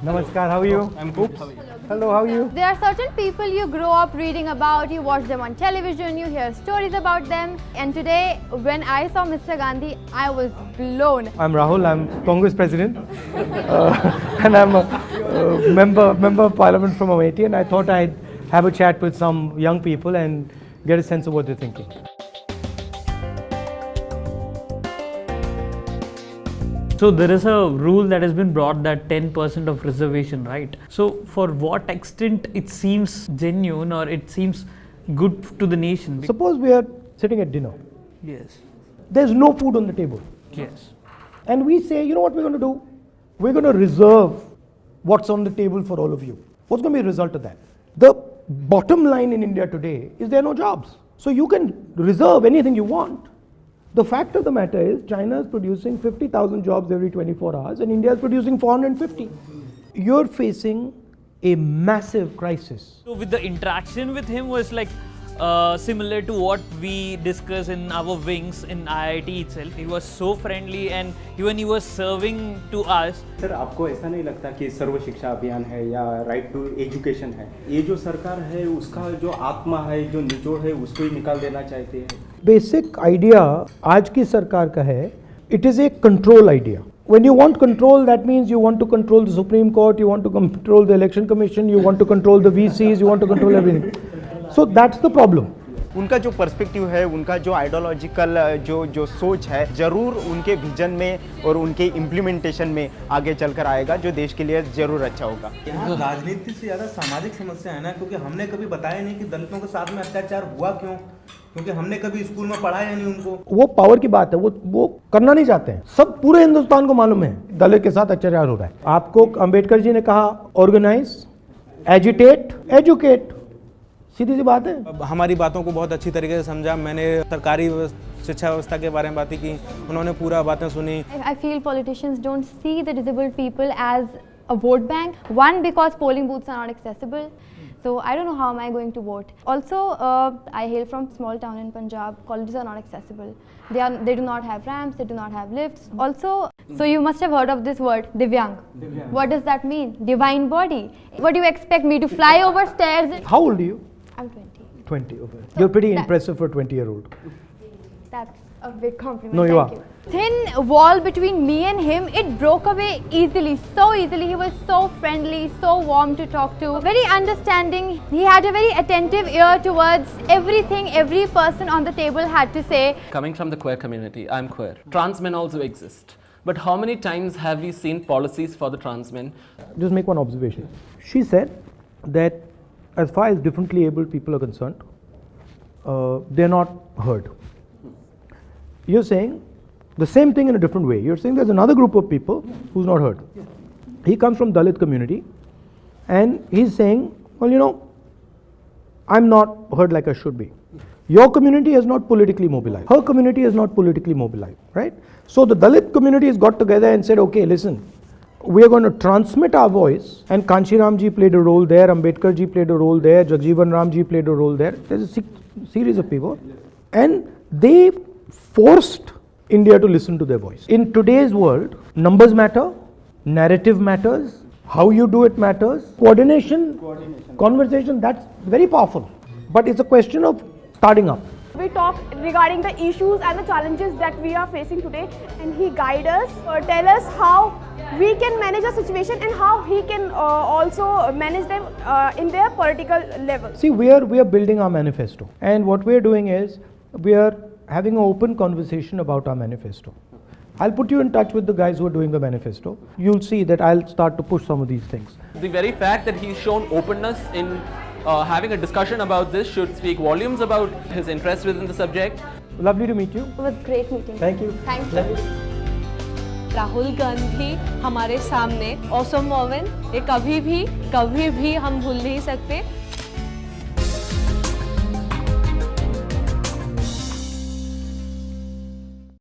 Namaskar, how are you? I'm good. Hello, how are you? There are certain people you grow up reading about, you watch them on television, you hear stories about them. And today, when I saw Mr. Gandhi, I was blown. I'm Rahul, I'm Congress President. And I'm a member of Parliament from Apni, and I thought I'd have a chat with some young people and get a sense of what they're thinking. So there is a rule that has been brought that 10% of reservation, right? So for what extent it seems genuine or it seems good to the nation? Suppose we are sitting at dinner. Yes. There's no food on the table. Yes. And we say, you know what we're going to do? We're going to reserve what's on the table for all of you. What's going to be the result of that? The bottom line in India today is there are no jobs. So you can reserve anything you want. The fact of the matter is China is producing 50,000 jobs every 24 hours and India is producing 450. You're facing a massive crisis. So with the interaction with him was like similar to what we discuss in our wings in IIT itself. He was so friendly and even he was serving to us. Sir आपको ऐसा नहीं लगता कि सर्व शिक्षा अभियान है या right to education है, ये जो सरकार है उसका जो आत्मा है, जो निचोड़ है, उसको ही निकाल देना चाहते हैं? बेसिक आइडिया आज की सरकार का है, it is a control idea. When you want control, that means you want to control the Supreme Court, you want to control the Election Commission, you want to control the VCs, you want to control everything. So that's the problem. उनका जो perspective है, उनका जो ideological जो सोच है, जरूर उनके विजन में और उनके इम्प्लीमेंटेशन में आगे चलकर आएगा, जो देश के लिए जरूर अच्छा होगा. यहाँ राजनीति से ज़्यादा सामाजिक समस्या है ना, क्योंकि हमने कभी बताया नहीं कि दलितों के साथ में अत्याचार हुआ क्यों, क्योंकि हमने कभी स्कूल में पढ़ाया नहीं उनको. वो पावर की बात है, वो करना नहीं चाहते हैं. सब पूरे हिंदुस्तान को मालूम है दलित के साथ अत्याचार हो रहा है. आपको अंबेडकर जी ने कहा ऑर्गेनाइज, एजिटेट, एजुकेट. सीधी सी बात है. हमारी बातों को बहुत अच्छी तरीके से समझा. मैंने सरकारी शिक्षा व्यवस्था के बारे में बातें की, उन्होंने पूरा बातें सुनी. I feel politicians don't see the disabled people as a vote bank. One, because polling booths are not accessible. So I don't know how am I going to vote. Also, I hail from small town in Punjab. Colleges are not accessible. They do not have ramps. They do not have lifts. Also, so you must have heard of this word, Divyang. What does that mean? Divine body. What do you expect me to fly over stairs? How old are you? I'm 20. 20. Okay. You're pretty impressive for a 20-year-old. That's a big compliment. No, you Thank you. Thin wall between me and him, it broke away easily, so easily. He was so friendly, so warm to talk to, very understanding. He had a very attentive ear towards everything every person on the table had to say. Coming from the queer community, I'm queer. Trans men also exist. But how many times have we seen policies for the trans men? Just make one observation. She said that as far as differently abled people are concerned, they're not heard. You're saying the same thing in a different way. You're saying there's another group of people who's not heard. He comes from Dalit community and he's saying, well, you know, I'm not heard like I should be. Your community is not politically mobilized. Her community is not politically mobilized, right? So the Dalit community has got together and said, okay, listen, we are going to transmit our voice, and Kanshiram ji played a role there, Ambedkar ji played a role there, Jagjeevan Ram ji played a role there. There's a series of people, and they forced India to listen to their voice. In today's world, numbers matter, narrative matters, how you do it matters, coordination, conversation, that's very powerful. But it's a question of starting up. We talk regarding the issues and the challenges that we are facing today, and he guide us or tell us how we can manage a situation and how he can also manage them in their political level. See, we are building our manifesto, and what we are doing is we are having an open conversation about our manifesto. I'll put you in touch with the guys who are doing the manifesto. You'll see that I'll start to push some of these things. The very fact that he's shown openness in having a discussion about this should speak volumes about his interest within the subject. Lovely to meet you. It was great meeting. Thank you. Thank you. Rahul Gandhi हमारे सामने awesome woman, ये कभी भी हम भूल नहीं सकते.